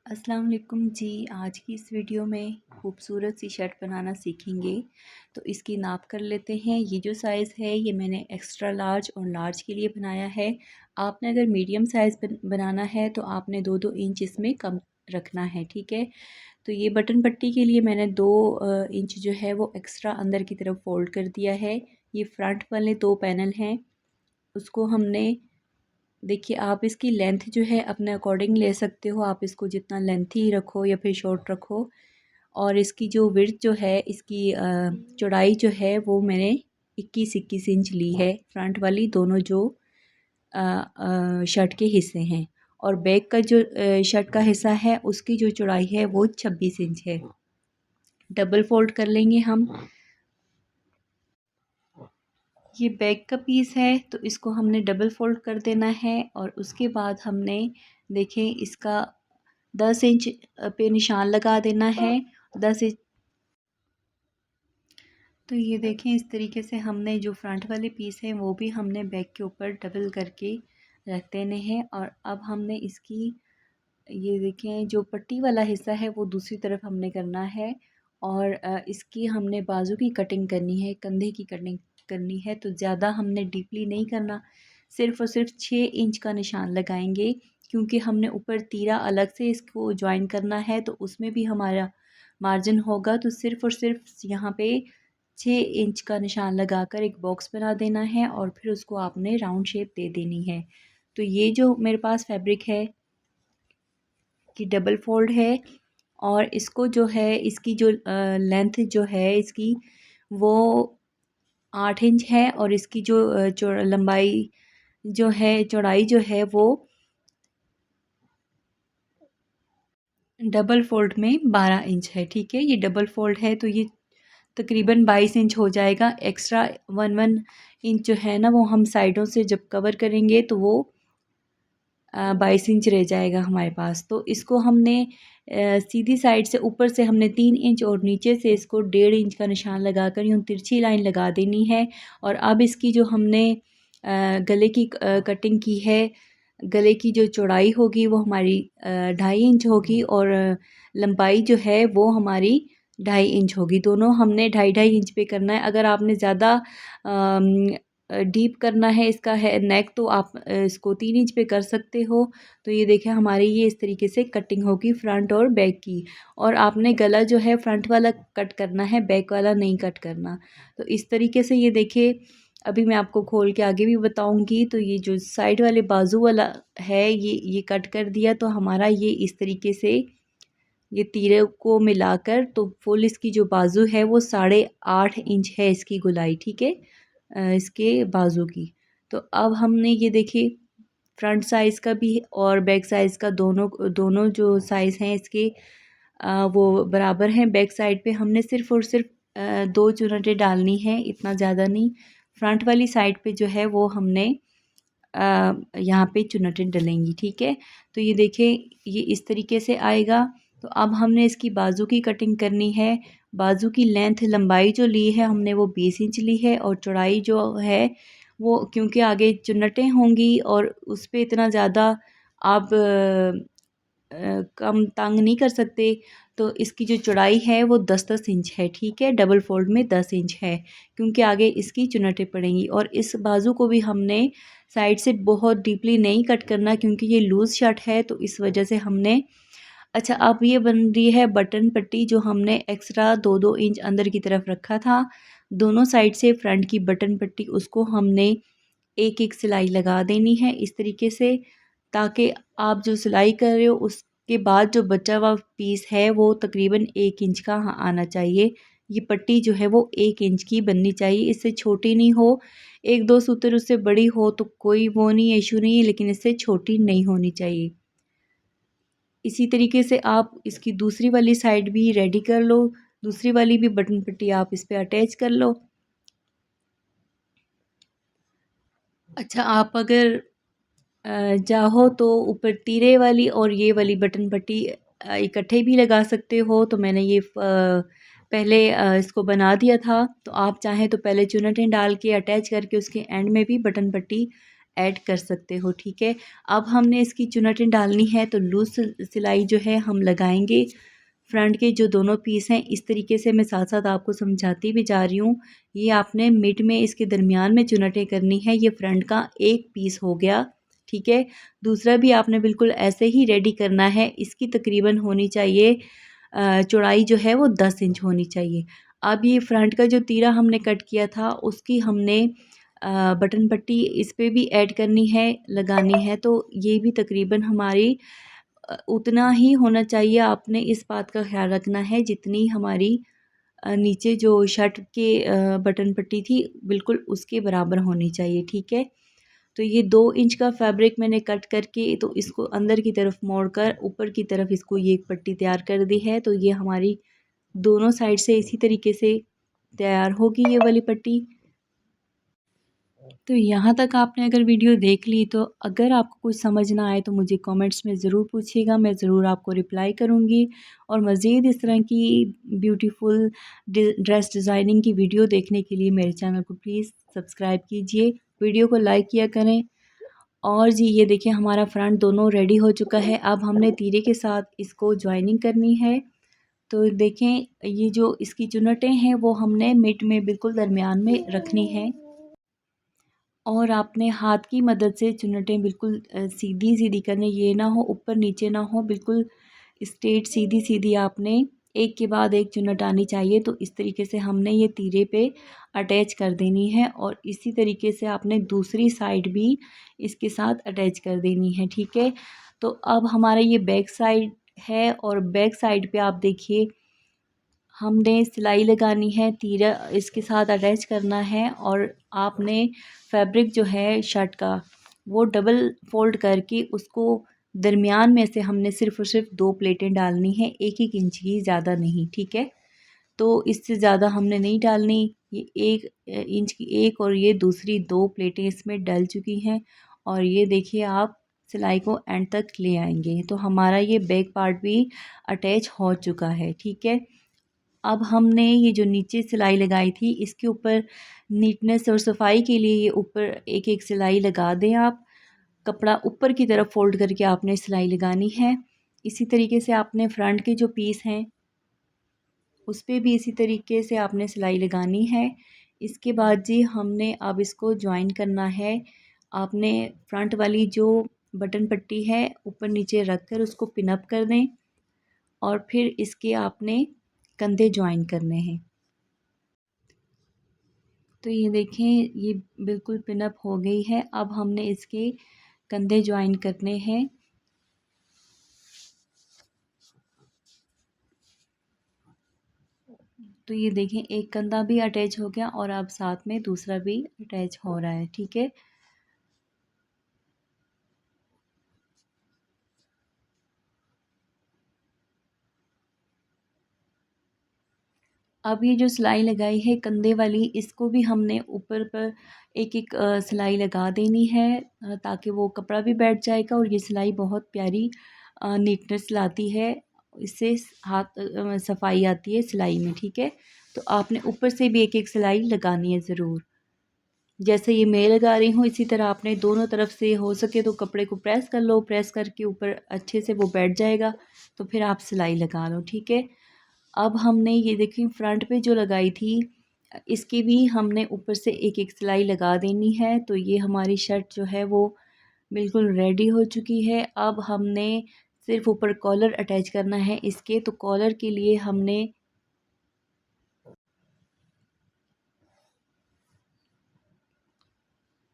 अस्सलाम वालेकुम जी। आज की इस वीडियो में खूबसूरत सी शर्ट बनाना सीखेंगे। तो इसकी नाप कर लेते हैं। ये जो साइज़ है ये मैंने एक्स्ट्रा लार्ज और लार्ज के लिए बनाया है। आपने अगर मीडियम साइज़ बनाना है तो आपने 2-2 इंच इसमें कम रखना है, ठीक है। तो ये बटन पट्टी के लिए मैंने 2 इंच जो है वो एक्स्ट्रा अंदर की तरफ फ़ोल्ड कर दिया है। ये फ्रंट वाले 2 पैनल हैं, उसको हमने देखिए आप इसकी लेंथ जो है अपने अकॉर्डिंग ले सकते हो। आप इसको जितना लेंथी रखो या फिर शॉर्ट रखो। और इसकी जो विड्थ जो है इसकी चौड़ाई जो है वो मैंने 21-21 इंच ली है, फ्रंट वाली दोनों जो शर्ट के हिस्से हैं। और बैक का जो शर्ट का हिस्सा है उसकी जो चौड़ाई है वो 26 इंच है। डबल फोल्ड कर लेंगे हम। ये बैक का पीस है तो इसको हमने डबल फोल्ड कर देना है और उसके बाद हमने देखें इसका 10 इंच पे निशान लगा देना है। 10 इंच तो ये देखें इस तरीके से हमने जो फ्रंट वाले पीस हैं वो भी हमने बैक के ऊपर डबल करके रख देने हैं। और अब हमने इसकी ये देखें जो पट्टी वाला हिस्सा है वो दूसरी तरफ हमने करना है। और इसकी हमने बाजू की कटिंग करनी है, कंधे की कटिंग करनी है। तो ज़्यादा हमने डीपली नहीं करना, सिर्फ़ और सिर्फ 6 इंच का निशान लगाएंगे, क्योंकि हमने ऊपर तीरा अलग से इसको ज्वाइन करना है तो उसमें भी हमारा मार्जिन होगा। तो सिर्फ़ और सिर्फ यहाँ पे 6 इंच का निशान लगाकर एक बॉक्स बना देना है और फिर उसको आपने राउंड शेप दे देनी है। तो ये जो मेरे पास फैब्रिक है कि डबल फोल्ड है और इसको जो है इसकी जो लेंथ जो है इसकी वो 8 इंच है और इसकी जो लंबाई जो है चौड़ाई जो है वो डबल फोल्ड में 12 इंच है, ठीक है। ये डबल फोल्ड है तो ये तकरीबन 22 इंच हो जाएगा। एक्स्ट्रा 1 इंच जो है ना वो हम साइडों से जब कवर करेंगे तो वो 22 इंच रह जाएगा हमारे पास। तो इसको हमने सीधी साइड से ऊपर से हमने 3 इंच और नीचे से इसको 1.5 इंच का निशान लगाकर यूँ तिरछी लाइन लगा देनी है। और अब इसकी जो हमने गले की कटिंग की है, गले की जो चौड़ाई होगी वो हमारी 2.5 इंच होगी और लंबाई जो है वो हमारी 2.5 इंच होगी। दोनों हमने 2.5-2.5 इंच पे करना है। अगर आपने ज़्यादा डीप करना है इसका है नेक तो आप इसको 3 इंच पे कर सकते हो। तो ये देखें हमारी ये इस तरीके से कटिंग होगी फ्रंट और बैक की। और आपने गला जो है फ्रंट वाला कट करना है, बैक वाला नहीं कट करना। तो इस तरीके से ये देखिए अभी मैं आपको खोल के आगे भी बताऊंगी। तो ये जो साइड वाले बाजू वाला है ये कट कर दिया। तो हमारा ये इस तरीके से ये तीरे को मिलाकर तो फुल इसकी जो बाजू है वो 8.5 इंच है इसकी गोलाई, ठीक है, इसके बाजू की। तो अब हमने ये देखिए फ्रंट साइज़ का भी और बैक साइज़ का दोनों दोनों जो साइज़ हैं इसके वो बराबर हैं। बैक साइड पे हमने सिर्फ़ और सिर्फ 2 चुनटें डालनी है, इतना ज़्यादा नहीं। फ्रंट वाली साइड पे जो है वो हमने यहाँ पे चुनटें डलेंगी, ठीक है। तो ये देखिए ये इस तरीके से आएगा। तो अब हमने इसकी बाजू की कटिंग करनी है। बाजू की लेंथ लंबाई जो ली है हमने वो 20 इंच ली है और चौड़ाई जो है वो, क्योंकि आगे चुन्नटें होंगी और उस पे इतना ज़्यादा आप कम तंग नहीं कर सकते। तो इसकी जो चौड़ाई है वो 10-10 इंच है, ठीक है। डबल फोल्ड में 10 इंच है, क्योंकि आगे इसकी चुन्नटें पड़ेंगी। और इस बाजू को भी हमने साइड से बहुत डीपली नहीं कट करना, क्योंकि ये लूज़ शर्ट है तो इस वजह से हमने। अच्छा अब ये बन रही है बटन पट्टी, जो हमने एक्स्ट्रा 2-2 इंच अंदर की तरफ रखा था। दोनों साइड से फ्रंट की बटन पट्टी उसको हमने एक एक सिलाई लगा देनी है इस तरीके से, ताकि आप जो सिलाई कर रहे हो उसके बाद जो बचा हुआ पीस है वो तकरीबन 1 इंच का आना चाहिए। ये पट्टी जो है वो 1 इंच की बननी चाहिए, इससे छोटी नहीं हो। 1-2 सूत्र उससे बड़ी हो तो कोई वो नहीं है, इशू नहीं है, लेकिन इससे छोटी नहीं होनी चाहिए। इसी तरीके से आप इसकी दूसरी वाली साइड भी रेडी कर लो। दूसरी वाली भी बटन पट्टी आप इस पे अटैच कर लो। अच्छा आप अगर चाहो तो ऊपर तीरे वाली और ये वाली बटन पट्टी इकट्ठे भी लगा सकते हो। तो मैंने ये पहले इसको बना दिया था। तो आप चाहें तो पहले चुन्नटें डाल के अटैच करके उसके एंड में भी बटन पट्टी ऐड कर सकते हो, ठीक है। अब हमने इसकी चुन्नटें डालनी है, तो लूज़ सिलाई जो है हम लगाएंगे। फ्रंट के जो दोनों पीस हैं इस तरीके से मैं साथ साथ आपको समझाती भी जा रही हूँ। ये आपने मिड में इसके दरमियान में चुन्नटें करनी है। ये फ्रंट का एक पीस हो गया, ठीक है। दूसरा भी आपने बिल्कुल ऐसे ही रेडी करना है। इसकी तकरीबन होनी चाहिए चौड़ाई जो है वो 10 इंच होनी चाहिए। अब ये फ्रंट का जो तीरा हमने कट किया था उसकी हमने बटन पट्टी इस पे भी ऐड करनी है, लगानी है। तो ये भी तकरीबन हमारी उतना ही होना चाहिए। आपने इस बात का ख्याल रखना है जितनी हमारी नीचे जो शर्ट के बटन पट्टी थी बिल्कुल उसके बराबर होनी चाहिए, ठीक है। तो ये 2 इंच का फैब्रिक मैंने कट करके तो इसको अंदर की तरफ मोड़कर ऊपर की तरफ इसको ये एक पट्टी तैयार कर दी है। तो ये हमारी दोनों साइड से इसी तरीके से तैयार होगी ये वाली पट्टी। तो यहाँ तक आपने अगर वीडियो देख ली तो अगर आपको कुछ समझ ना आए तो मुझे कमेंट्स में ज़रूर पूछिएगा, मैं ज़रूर आपको रिप्लाई करूँगी। और मज़ीद इस तरह की ब्यूटीफुल ड्रेस डिज़ाइनिंग की वीडियो देखने के लिए मेरे चैनल को प्लीज़ सब्सक्राइब कीजिए, वीडियो को लाइक किया करें। और जी ये देखिए हमारा फ्रंट दोनों रेडी हो चुका है। अब हमने तीरे के साथ इसको ज्वाइनिंग करनी है। तो देखें ये जो इसकी चुन्नटें हैं वो हमने मिड में बिल्कुल दरमियान में रखनी है। और आपने हाथ की मदद से चुन्नटें बिल्कुल सीधी-सीधी करनी, ये ना हो ऊपर नीचे ना हो, बिल्कुल स्ट्रेट सीधी-सीधी आपने एक के बाद एक चुन्नट आनी चाहिए। तो इस तरीके से हमने ये तीरे पे अटैच कर देनी है और इसी तरीके से आपने दूसरी साइड भी इसके साथ अटैच कर देनी है, ठीक है। तो अब हमारा ये बैक साइड है और बैक साइड पे आप देखिए हमने सिलाई लगानी है, तीरा इसके साथ अटैच करना है और आपने फैब्रिक जो है शर्ट का वो डबल फोल्ड करके उसको दरमियान में से हमने सिर्फ़ और सिर्फ 2 प्लेटें डालनी है, 1-1 इंच की, ज़्यादा नहीं, ठीक है। तो इससे ज़्यादा हमने नहीं डालनी। ये 1 इंच की एक और ये दूसरी 2 प्लेटें इसमें डल चुकी हैं और ये देखिए आप सिलाई को एंड तक ले आएंगे तो हमारा ये बैक पार्ट भी अटैच हो चुका है, ठीक है। अब हमने ये जो नीचे सिलाई लगाई थी इसके ऊपर नीटनेस और सफाई के लिए ये ऊपर एक एक सिलाई लगा दें आप। कपड़ा ऊपर की तरफ फोल्ड करके आपने सिलाई लगानी है। इसी तरीके से आपने फ्रंट के जो पीस हैं उस पर भी इसी तरीके से आपने सिलाई लगानी है। इसके बाद जी हमने अब इसको ज्वाइन करना है। आपने फ्रंट वाली जो बटन पट्टी है ऊपर नीचे रख कर उसको पिन अप कर दें और फिर इसके आपने कंधे ज्वाइन करने हैं। तो ये देखें ये बिल्कुल पिन अप हो गई है। अब हमने इसके कंधे ज्वाइन करने हैं। तो ये देखें एक कंधा भी अटैच हो गया और अब साथ में दूसरा भी अटैच हो रहा है, ठीक है। अब ये जो सिलाई लगाई है कंधे वाली इसको भी हमने ऊपर पर एक एक सिलाई लगा देनी है ताकि वो कपड़ा भी बैठ जाएगा और ये सिलाई बहुत प्यारी नीटनेस लाती है। इससे हाथ सफाई आती है सिलाई में, ठीक है। तो आपने ऊपर से भी एक एक सिलाई लगानी है ज़रूर। जैसे ये मैं लगा रही हूँ इसी तरह आपने दोनों तरफ से हो सके तो कपड़े को प्रेस कर लो, प्रेस करके ऊपर अच्छे से वो बैठ जाएगा तो फिर आप सिलाई लगा लो, ठीक है। अब हमने ये देखिए फ्रंट पे जो लगाई थी इसकी भी हमने ऊपर से एक एक सिलाई लगा देनी है। तो ये हमारी शर्ट जो है वो बिल्कुल रेडी हो चुकी है। अब हमने सिर्फ ऊपर कॉलर अटैच करना है इसके। तो कॉलर के लिए हमने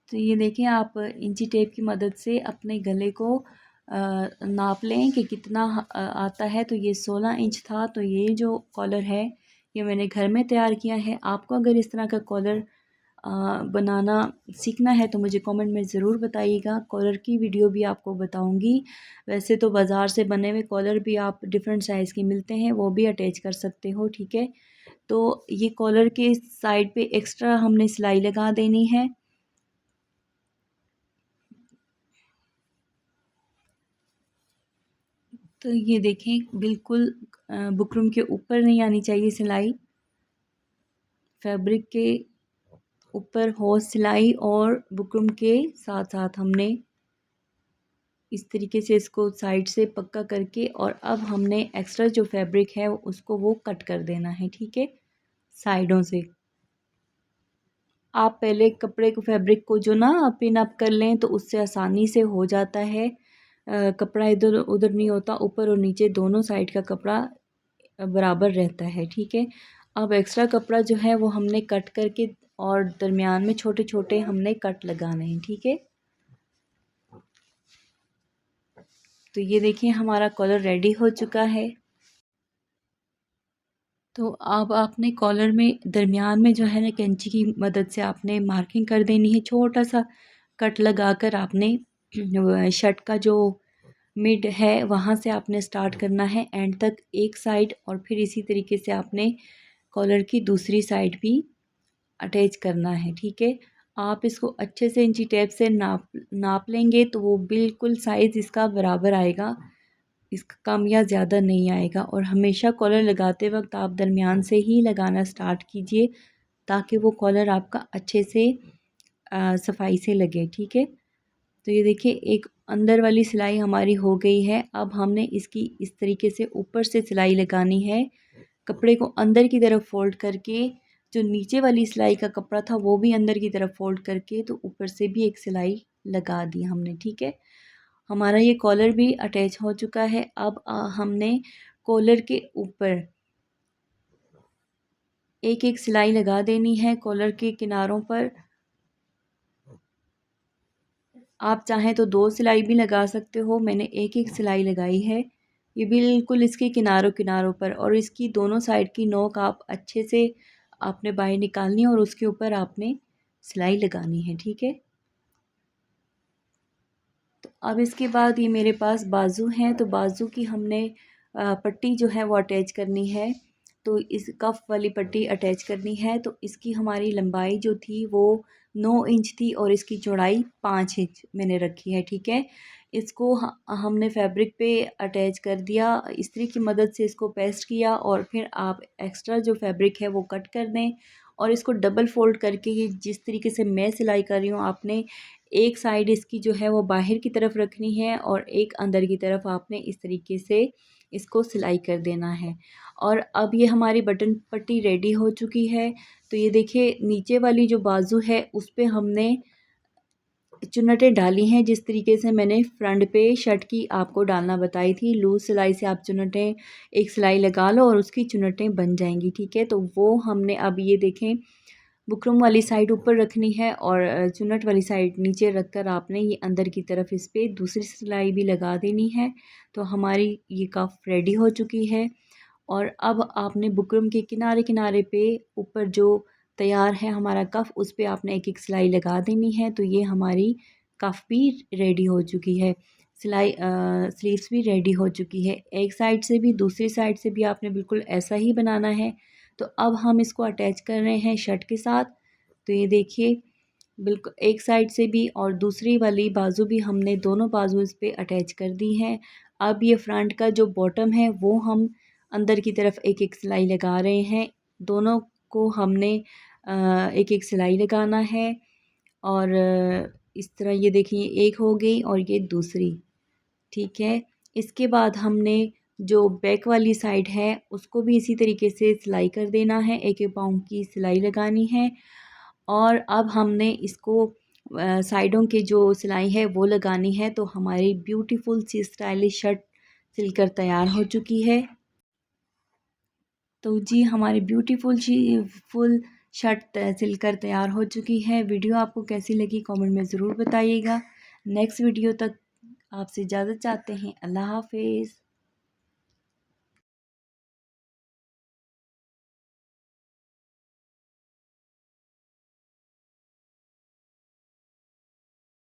तो ये देखें आप इंची टेप की मदद से अपने गले को नाप लें कि कितना आता है। तो ये 16 इंच था। तो ये जो कॉलर है ये मैंने घर में तैयार किया है। आपको अगर इस तरह का कॉलर बनाना सीखना है तो मुझे कमेंट में ज़रूर बताइएगा। कॉलर की वीडियो भी आपको बताऊंगी। वैसे तो बाज़ार से बने हुए कॉलर भी आप डिफरेंट साइज़ के मिलते हैं, वो भी अटैच कर सकते हो, ठीक है। तो ये कॉलर के साइड पे एक्स्ट्रा हमने सिलाई लगा देनी है। तो ये देखें बिल्कुल बुकरम के ऊपर नहीं आनी चाहिए सिलाई, फैब्रिक के ऊपर हौस सिलाई और बुकरम के साथ साथ हमने इस तरीके से इसको साइड से पक्का करके, और अब हमने एक्स्ट्रा जो फैब्रिक है उसको वो कट कर देना है, ठीक है, साइडों से। आप पहले कपड़े को फैब्रिक को जो ना पिन अप कर लें तो उससे आसानी से हो जाता है, कपड़ा इधर उधर नहीं होता, ऊपर और नीचे दोनों साइड का कपड़ा बराबर रहता है, ठीक है। अब एक्स्ट्रा कपड़ा जो है वो हमने कट करके और दरमियान में छोटे छोटे हमने कट लगाने हैं, ठीक है। तो ये देखिए हमारा कॉलर रेडी हो चुका है। तो अब आपने कॉलर में दरमियान में जो है ना कैंची की मदद से आपने मार्किंग कर देनी है, छोटा सा कट लगाकर आपने शर्ट का जो मिड है वहाँ से आपने स्टार्ट करना है एंड तक एक साइड, और फिर इसी तरीके से आपने कॉलर की दूसरी साइड भी अटैच करना है, ठीक है। आप इसको अच्छे से इंची टेप से नाप लेंगे तो वो बिल्कुल साइज़ इसका बराबर आएगा, इसका कम या ज़्यादा नहीं आएगा। और हमेशा कॉलर लगाते वक्त आप दरमियान से ही लगाना स्टार्ट कीजिए ताकि वो कॉलर आपका अच्छे से सफाई से लगे, ठीक है। तो ये देखिए एक अंदर वाली सिलाई हमारी हो गई है। अब हमने इसकी इस तरीके से ऊपर से सिलाई लगानी है, कपड़े को अंदर की तरफ फ़ोल्ड करके, जो नीचे वाली सिलाई का कपड़ा था वो भी अंदर की तरफ फ़ोल्ड करके, तो ऊपर से भी एक सिलाई लगा दी हमने, ठीक है। हमारा ये कॉलर भी अटैच हो चुका है। अब हमने कॉलर के ऊपर एक एक सिलाई लगा देनी है कॉलर के किनारों पर। आप चाहें तो 2 सिलाई भी लगा सकते हो, मैंने एक एक सिलाई लगाई है, ये बिल्कुल इसके किनारों किनारों पर। और इसकी दोनों साइड की नोक आप अच्छे से आपने बाहर निकालनी है और उसके ऊपर आपने सिलाई लगानी है, ठीक है। तो अब इसके बाद ये मेरे पास बाजू हैं, तो बाजू की हमने पट्टी जो है वो अटैच करनी है। तो इस कफ वाली पट्टी अटैच करनी है, तो इसकी हमारी लंबाई जो थी वो 9 इंच थी और इसकी चौड़ाई 5 इंच मैंने रखी है, ठीक है। इसको हमने फैब्रिक पे अटैच कर दिया, इस्त्री की मदद से इसको पेस्ट किया, और फिर आप एक्स्ट्रा जो फैब्रिक है वो कट कर दें और इसको डबल फोल्ड करके, ये जिस तरीके से मैं सिलाई कर रही हूँ, आपने एक साइड इसकी जो है वो बाहर की तरफ रखनी है और एक अंदर की तरफ आपने इस तरीके से इसको सिलाई कर देना है। और अब ये हमारी बटन पट्टी रेडी हो चुकी है। तो ये देखिए नीचे वाली जो बाजू है उस पे हमने चुन्नटें डाली हैं, जिस तरीके से मैंने फ्रंट पे शर्ट की आपको डालना बताई थी। लूज़ सिलाई से आप चुन्नटें एक सिलाई लगा लो और उसकी चुन्नटें बन जाएंगी, ठीक है। तो वो हमने अब ये देखें बुकरम वाली साइड ऊपर रखनी है और चुन्नट वाली साइड नीचे रखकर आपने ये अंदर की तरफ इस पर दूसरी सिलाई भी लगा देनी है। तो हमारी ये कफ रेडी हो चुकी है। और अब आपने बुकरम के किनारे किनारे पे ऊपर जो तैयार है हमारा कफ, उस पे आपने एक एक सिलाई लगा देनी है। तो ये हमारी कफ भी रेडी हो चुकी है, सिलाई स्लीव्स भी रेडी हो चुकी है। एक साइड से भी दूसरी साइड से भी आपने बिल्कुल ऐसा ही बनाना है। तो अब हम इसको अटैच कर रहे हैं शर्ट के साथ। तो ये देखिए बिल्कुल एक साइड से भी और दूसरी वाली बाजू भी हमने दोनों बाजू इस पे अटैच कर दी हैं। अब ये फ्रंट का जो बॉटम है वो हम अंदर की तरफ एक एक सिलाई लगा रहे हैं। दोनों को हमने एक एक सिलाई लगाना है। और इस तरह ये देखिए एक हो गई और ये दूसरी, ठीक है। इसके बाद हमने जो बैक वाली साइड है उसको भी इसी तरीके से सिलाई कर देना है, एक एक पाँव की सिलाई लगानी है। और अब हमने इसको साइडों के जो सिलाई है वो लगानी है। तो हमारी ब्यूटीफुल सी स्टाइलिश शर्ट सिलकर तैयार हो चुकी है। तो जी हमारी ब्यूटीफुल सी फुल शर्ट सिलकर तैयार हो चुकी है। वीडियो आपको कैसी लगी कमेंट में ज़रूर बताइएगा। नेक्स्ट वीडियो तक आपसे इजाज़त चाहते हैं। अल्लाह हाफिज़।